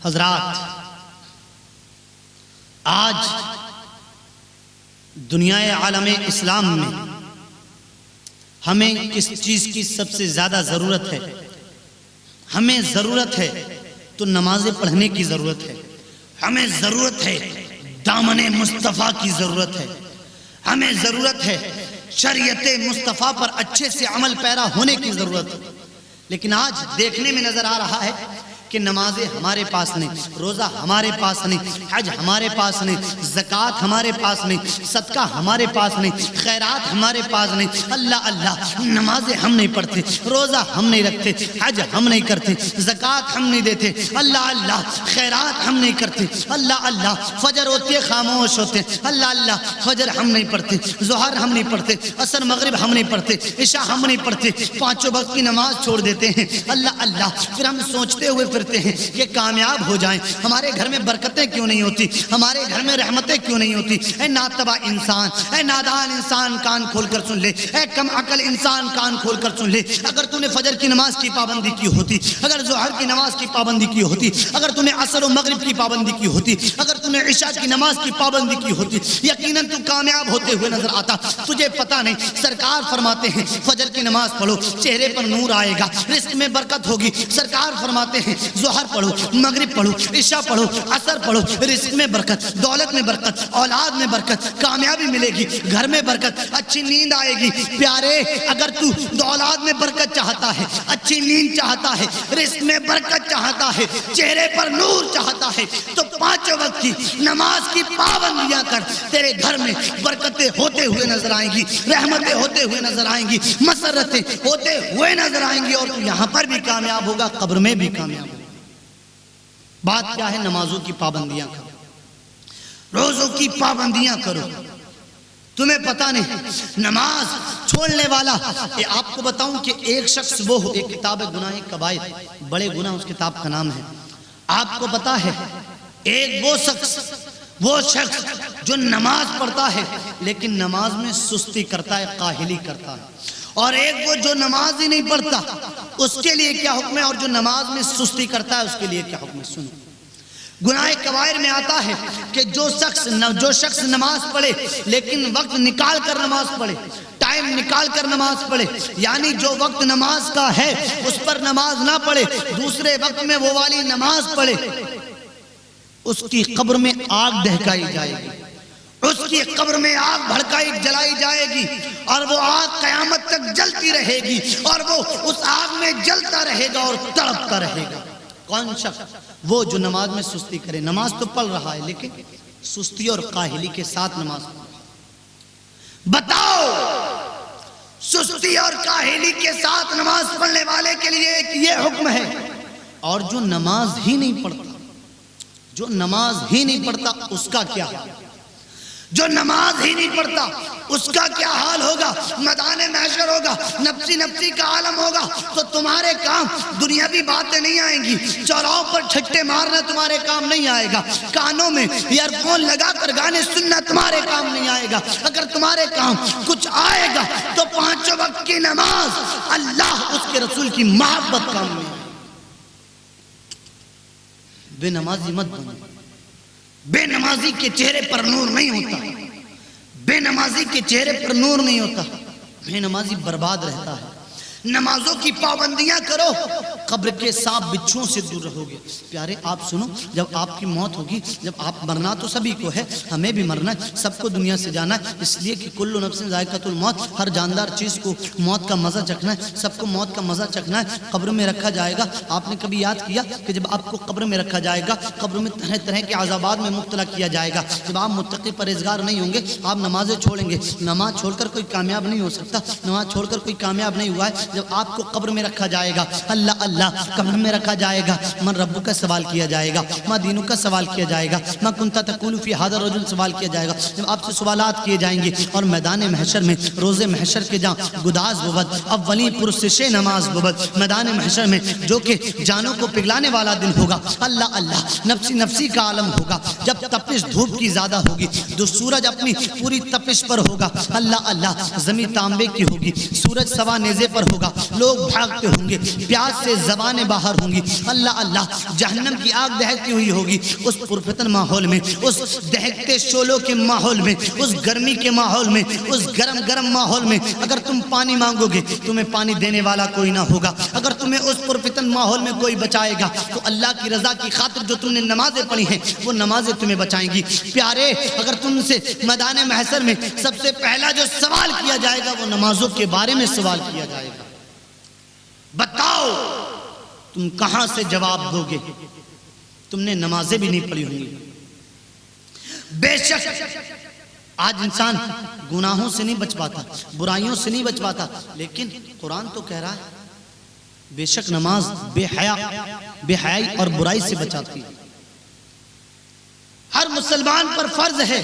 حضرات، آج دنیا عالم اسلام میں ہمیں کس چیز کی سب سے زیادہ ضرورت ہے؟ ہمیں ضرورت ہے تو نمازیں پڑھنے کی ضرورت ہے، ہمیں ضرورت ہے دامن مصطفیٰ کی ضرورت ہے، ہمیں ضرورت ہے شریعت مصطفیٰ پر اچھے سے عمل پیرا ہونے کی ضرورت ہے۔ لیکن آج دیکھنے میں نظر آ رہا ہے کہ نمازیں ہمارے پاس نہیں، روزہ ہمارے پاس نہیں، حج ہمارے پاس نہیں، زکوٰۃ ہمارے پاس نہیں، صدقہ ہمارے پاس نہیں، خیرات ہمارے پاس نہیں۔ اللہ اللہ، نمازیں ہم نہیں پڑھتے، روزہ ہم نہیں رکھتے، حج ہم نہیں کرتے، زکوٰۃ ہم نہیں دیتے، اللہ اللہ خیرات ہم نہیں کرتے، اللہ اللہ فجر ہوتے خاموش ہوتے، اللہ اللہ فجر ہم نہیں پڑھتے، ظہر ہم نہیں پڑھتے، عصر مغرب ہم نہیں پڑھتے، عشاء ہم نہیں پڑھتے، پانچوں وقت کی نماز چھوڑ دیتے ہیں۔ اللہ اللہ، پھر ہم سوچتے ہوئے پھرتے ہیں کہ کامیاب ہو جائیں، ہمارے گھر میں برکتیں کیوں نہیں ہوتی، ہمارے گھر میں رحمتیں کیوں نہیں ہوتی۔ اے ناتبہ انسان، اے نادان انسان، کان کھول کر سن لے، اے کم عقل انسان کان کھول کر سن لے۔ اگر تو نے فجر کی نماز کی پابندی کی ہوتی، اگر ظہر کی نماز کی پابندی کی ہوتی، اگر تو نے عصر و مغرب کی پابندی کی ہوتی، اگر تو نے عشاء کی نماز کی پابندی کی ہوتی، یقیناً تو کامیاب ہوتے ہوئے نظر آتا۔ تجھے پتہ نہیں، سرکار فرماتے ہیں فجر کی نماز پڑھو، چہرے پر نور آئے گا، رزق میں برکت ہوگی۔ سرکار فرماتے ہیں ظہر پڑھو، مغرب پڑھو، عشاء پڑھو، عصر پڑھو، رزق میں برکت، دولت میں برکت، اولاد میں برکت، کامیابی ملے گی، گھر میں برکت، اچھی نیند آئے گی۔ پیارے، اگر تو اولاد میں برکت چاہتا ہے، اچھی نیند چاہتا ہے، رزق میں برکت چاہتا ہے، چہرے پر نور چاہتا ہے، تو پانچوں وقت کی نماز کی پابندیاں کر، تیرے گھر میں برکتیں ہوتے ہوئے نظر آئیں گی، رحمتیں ہوتے ہوئے نظر آئیں گی، مسرتیں ہوتے ہوئے نظر آئیں گی، اور تو یہاں پر بھی کامیاب ہوگا، قبر میں بھی کامیاب ہوگا۔ بات کیا ہے؟ نمازوں کی پابندیاں کرو، روزوں کی پابندیاں کرو۔ تمہیں پتہ نہیں نماز چھوڑنے والا، آپ کو بتاؤں کہ ایک شخص وہ ہو، ایک کتاب ہے گناہ کبائر، بڑے گناہ اس کتاب کا نام ہے۔ آپ کو پتہ ہے ایک وہ شخص جو نماز پڑھتا ہے لیکن نماز میں سستی کرتا ہے، کاہلی کرتا ہے، اور ایک وہ جو نماز ہی نہیں پڑھتا، اس کے لیے کیا حکم ہے، اور جو نماز میں سستی کرتا ہے اس کے لیے کیا حکم ہے؟ سنو، گناہ کبائر میں آتا ہے کہ جو شخص نماز پڑھے لیکن وقت نکال کر نماز پڑھے، ٹائم نکال کر نماز پڑھے، یعنی جو وقت نماز کا ہے اس پر نماز نہ پڑھے، دوسرے وقت میں وہ والی نماز پڑھے، اس کی قبر میں آگ دہکائی جائے گی، اس کی قبر میں آگ بھڑکائی جلائی جائے گی، اور وہ آگ قیامت تک جلتی رہے گی، اور وہ اس آگ میں جلتا رہے گا اور تڑپتا رہے گا۔ کون شخص؟ وہ جو نماز میں سستی کرے، نماز تو پڑھ رہا ہے لیکن سستی اور کاہلی کے ساتھ نماز پڑھ رہا ہے۔ بتاؤ، سستی اور کاہلی کے ساتھ نماز پڑھنے والے کے لیے ایک یہ حکم ہے، اور جو نماز ہی نہیں پڑھتا اس کا کیا حال؟ جو نماز ہی نہیں پڑھتا اس کا کیا حال ہوگا؟ میدان محشر ہوگا، نفسی کا عالم ہوگا، تو تمہارے کام دنیاوی باتیں نہیں آئیں گی، چوراہوں پر چھٹے مارنا تمہارے کام نہیں آئے گا، کانوں میں ایئر فون لگا کر گانے سننا تمہارے کام نہیں آئے گا۔ اگر تمہارے کام کچھ آئے گا تو پانچوں وقت کی نماز، اللہ اس کے رسول کی محبت کام نہیں آئے گا۔ بے نمازی مت بنو، بے نمازی کے چہرے پر نور نہیں ہوتا، بے نمازی کے چہرے پر نور نہیں ہوتا، بے نمازی برباد رہتا ہے۔ نمازوں کی پابندیاں کرو، قبر کے سانپ بچھوؤں سے دور رہو گے۔ پیارے آپ سنو، جب آپ کی موت ہوگی، جب آپ مرنا تو سبھی کو ہے، ہمیں بھی مرنا ہے، سب کو دنیا سے جانا ہے، اس لیے کہ کل نفس ذائقۃ الموت، ہر جاندار چیز کو موت کا مزہ چکھنا ہے، سب کو موت کا مزہ چکھنا ہے۔ قبر میں رکھا جائے گا، آپ نے کبھی یاد کیا کہ جب آپ کو قبر میں رکھا جائے گا، قبر میں طرح طرح کے عذابات میں مبتلا کیا جائے گا۔ جب آپ متقی پرہیزگار نہیں ہوں گے، آپ نمازیں چھوڑیں گے، نماز چھوڑ کر کوئی کامیاب نہیں ہو سکتا، نماز چھوڑ کر کوئی کامیاب نہیں ہوا ہے۔ جب آپ کو قبر میں رکھا جائے گا، اللہ اللہ قبر میں رکھا جائے گا، من ربک کا سوال کیا جائے گا، ما دینک کا سوال کیا جائے گا، ما کنت تقول فی ھذا الرجل سوال کیا جائے گا۔ جب آپ سے سوالات کیے جائیں گے، اور میدان محشر میں، روز محشر کے جہاں گداز بود، اولی پرسش نماز بود، میدان محشر میں جو کہ جانوں کو پگلانے والا دن ہوگا، اللہ اللہ نفسی کا عالم ہوگا، جب تپش دھوپ کی زیادہ ہوگی، جو سورج اپنی پوری تپش پر ہوگا، اللہ اللہ زمین تانبے کی ہوگی، سورج سوا نیزے پر ہوگا، لوگ بھاگتے ہوں گے، پیاس سے زبانیں باہر ہوں گی، اللہ اللہ جہنم کی آگ دہکتی ہوئی ہوگی، اس پرفتن ماحول میں، اس دہکتے شعلوں کے ماحول میں، اس گرمی کے ماحول میں، اس گرم گرم ماحول میں اگر تم پانی مانگو گے تمہیں پانی دینے والا کوئی نہ ہوگا، اگر تمہیں اس پرفتن ماحول میں کوئی بچائے گا تو اللہ کی رضا کی خاطر جو تم نے نمازیں پڑھی ہیں وہ نمازیں تمہیں بچائیں گی۔ پیارے، اگر تم سے میدان محشر میں سب سے پہلا جو سوال کیا جائے گا وہ نمازوں کے بارے میں سوال کیا جائے گا، بتاؤ تم کہاں سے جواب دو گے؟ تم نے نمازیں بھی نہیں پڑھی ہوں گی۔ بے شک آج انسان گناہوں سے نہیں بچ پاتا، برائیوں سے نہیں بچ پاتا، لیکن قرآن تو کہہ رہا ہے بے شک نماز بے حیائی اور برائی سے بچاتی ہے۔ ہر مسلمان پر فرض ہے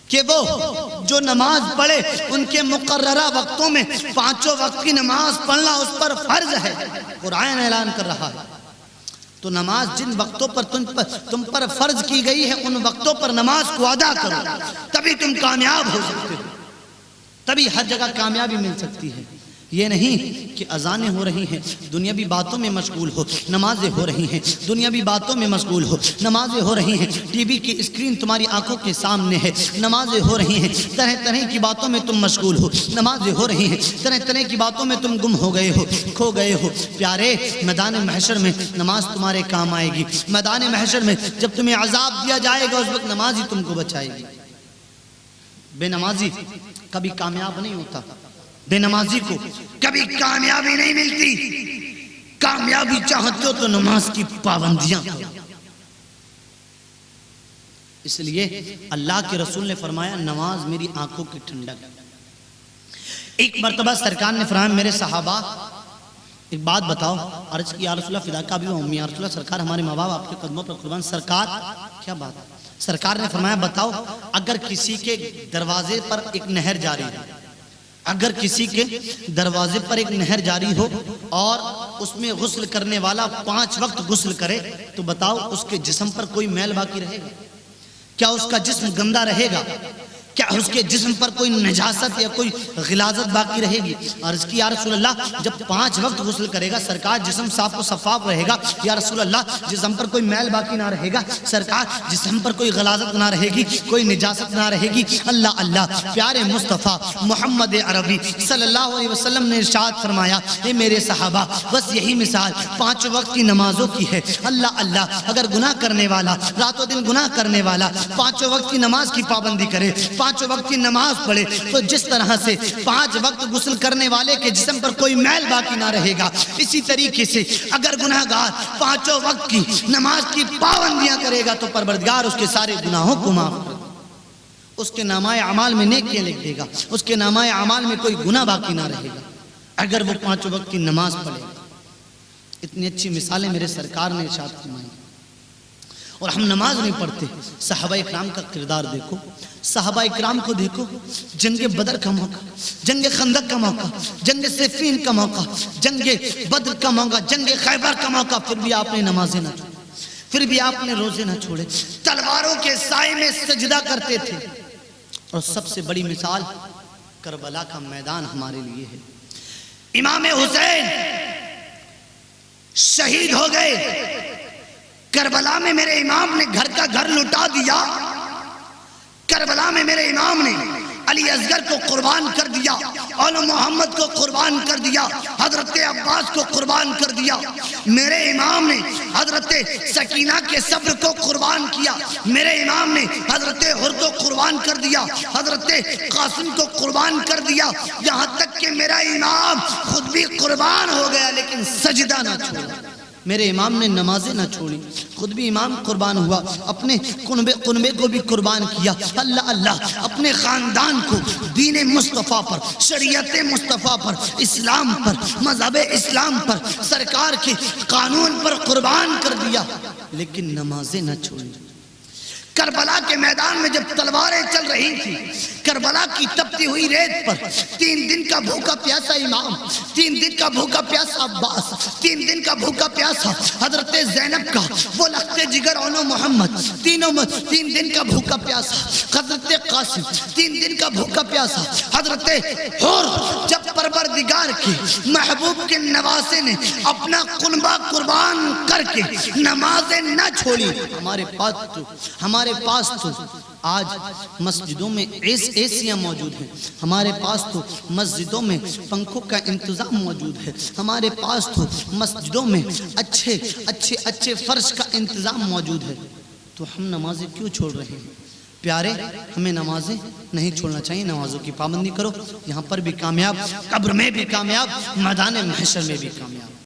کہ وہ جو نماز پڑھے ان کے مقررہ وقتوں میں 5 وقت کی نماز پڑھنا اس پر فرض ہے۔ قرآن اعلان کر رہا ہے تو نماز جن وقتوں پر تم پر فرض کی گئی ہے ان وقتوں پر نماز کو ادا کرو، تبھی تم کامیاب ہو سکتے ہو، تبھی ہر جگہ کامیابی مل سکتی ہے۔ یہ نہیں کہ اذانیں ہو رہی ہیں دنیاوی باتوں میں مشغول ہو، نمازیں ہو رہی ہیں دنیاوی باتوں میں مشغول ہو، نمازیں ہو رہی ہیں ٹی وی کی اسکرین تمہاری آنکھوں کے سامنے ہے، نمازیں ہو رہی ہیں طرح طرح کی باتوں میں تم مشغول ہو، نمازیں ہو رہی ہیں طرح طرح کی باتوں میں تم گم ہو گئے ہو، کھو گئے ہو۔ پیارے، میدان محشر میں نماز تمہارے کام آئے گی۔ میدان محشر میں جب تمہیں عذاب دیا جائے گا اس وقت نماز ہی تم کو بچائے گی۔ بے نمازی کبھی کامیاب نہیں ہوتا، بے نمازی کو کبھی کامیابی نہیں ملتی۔ کامیابی چاہتے ہو تو نماز کی پابندیاں کرو۔ اس لیے اللہ کے رسول نے فرمایا نماز میری آنکھوں کی ٹھنڈک۔ ایک مرتبہ سرکار نے فرمایا میرے صحابہ ایک بات بتاؤ، عرض کی یا رسول اللہ فداکا بھی امی، یا رسول اللہ سرکار ہمارے ماں باپ آپ کے قدموں پر قربان۔ سرکار کیا بات ہے؟ سرکار نے فرمایا بتاؤ اگر کسی کے دروازے پر ایک نہر جاری ہے، اگر کسی کے دروازے پر ایک نہر جاری ہو اور اس میں غسل کرنے والا 5 وقت غسل کرے تو بتاؤ اس کے جسم پر کوئی میل باقی رہے گا؟ کیا اس کا جسم گندا رہے گا؟ کیا اس کے جسم پر کوئی نجاست یا کوئی غلاظت باقی رہے گی؟ عرض کی یا رسول اللہ جب 5 وقت غسل کرے گا سرکار جسم صاف و شفاف رہے گا، یا رسول اللہ جسم پر کوئی میل باقی نہ رہے گا، سرکار جسم پر کوئی غلاظت نہ رہے گی، کوئی نجاست نہ رہے گی۔ اللہ اللہ، پیارے مصطفیٰ محمد عربی صلی اللہ علیہ وسلم نے ارشاد فرمایا اے میرے صحابہ بس یہی مثال 5 وقت کی نمازوں کی ہے۔ اللہ اللہ، اگر گناہ کرنے والا رات و دن گناہ کرنے والا 5 وقت کی نماز کی پابندی کرے، 5 وقت کی نماز پڑھے تو جس طرح سے 5 وقت غسل کرنے والے کے جسم پر کوئی میل باقی نہ رہے گا، اسی طریقے سے اگر گناہگار 5 وقت کی نماز کی پابندیاں کرے گا تو پروردگار اس کے سارے گناہوں کو معاف کر دے گا، اس کے نامہ اعمال میں نیکیاں لکھ دے گا، اس کے نامہ اعمال میں کوئی گناہ باقی نہ رہے گا اگر وہ 5 وقت کی نماز پڑھے گا۔ اتنی اچھی مثالیں میرے سرکار نے ارشاد فرمائی، اور ہم نماز نہیں پڑھتے۔ صحابہ اکرام کا کردار دیکھو، صحابہ اکرام کو دیکھو، جنگ بدر کا موقع، جنگ خندق کا موقع، جنگ صفین کا موقع، جنگ بدر کا موقع، جنگ خیبر کا موقع، پھر بھی آپ نے نمازیں نہ چھوڑی، پھر بھی آپ نے روزے نہ چھوڑے، تلواروں کے سائے میں سجدہ کرتے تھے۔ اور سب سے بڑی مثال کربلا کا میدان ہمارے لیے ہے۔ امام حسین شہید ہو گئے، کربلا میں میرے امام نے گھر کا گھر لٹا دیا، کربلا میں میرے امام نے علی اصغر کو قربان کر دیا، اول محمد کو قربان کر دیا، حضرت عباس کو قربان کر دیا، میرے امام نے حضرت سکینہ کے صبر کو قربان کیا، میرے امام نے حضرت حر کو قربان کر دیا، حضرت قاسم کو قربان کر دیا، یہاں تک کہ میرا امام خود بھی قربان ہو گیا لیکن سجدہ نہ چھوڑا۔ میرے امام نے نمازیں نہ چھوڑی، خود بھی امام قربان ہوا، اپنے کنبے کو بھی قربان کیا۔ اللہ اللہ، اپنے خاندان کو دین مصطفیٰ پر، شریعت مصطفیٰ پر، اسلام پر، مذہب اسلام پر، سرکار کے قانون پر قربان کر دیا لیکن نمازیں نہ چھوڑی۔ کربلا کے میدان میں جب تلواریں چل رہی تھی، کربلا کی تپتی ہوئی ریت پر 3 دن کا بھوکا پیاسا امام، 3 دن کا بھوکا پیاسا عباس، 3 دن کا بھوکا پیاسا حضرت زینب کا وہ لخت جگر اونو محمد، تین دن کا بھوکا پیاسا حضرت قاسم، 3 دن کا بھوکا پیاسا حضرت حور، جب پروردگار کی محبوب کے نواسے نے اپنا قنبہ قربان کر کے نمازیں نہ چھوڑی، ہمارے پاس تو آج مسجدوں میں ایسیاں موجود ہیں، ہمارے پاس تو مسجدوں میں پنکھوں کا انتظام موجود ہے، ہمارے پاس تو مسجدوں میں اچھے فرش کا انتظام موجود ہے، تو ہم نمازیں کیوں چھوڑ رہے ہیں؟ پیارے، ہمیں نمازیں نہیں چھوڑنا چاہیے، نمازوں کی پابندی کرو، یہاں پر بھی کامیاب، قبر میں بھی کامیاب، میدان محشر میں بھی کامیاب۔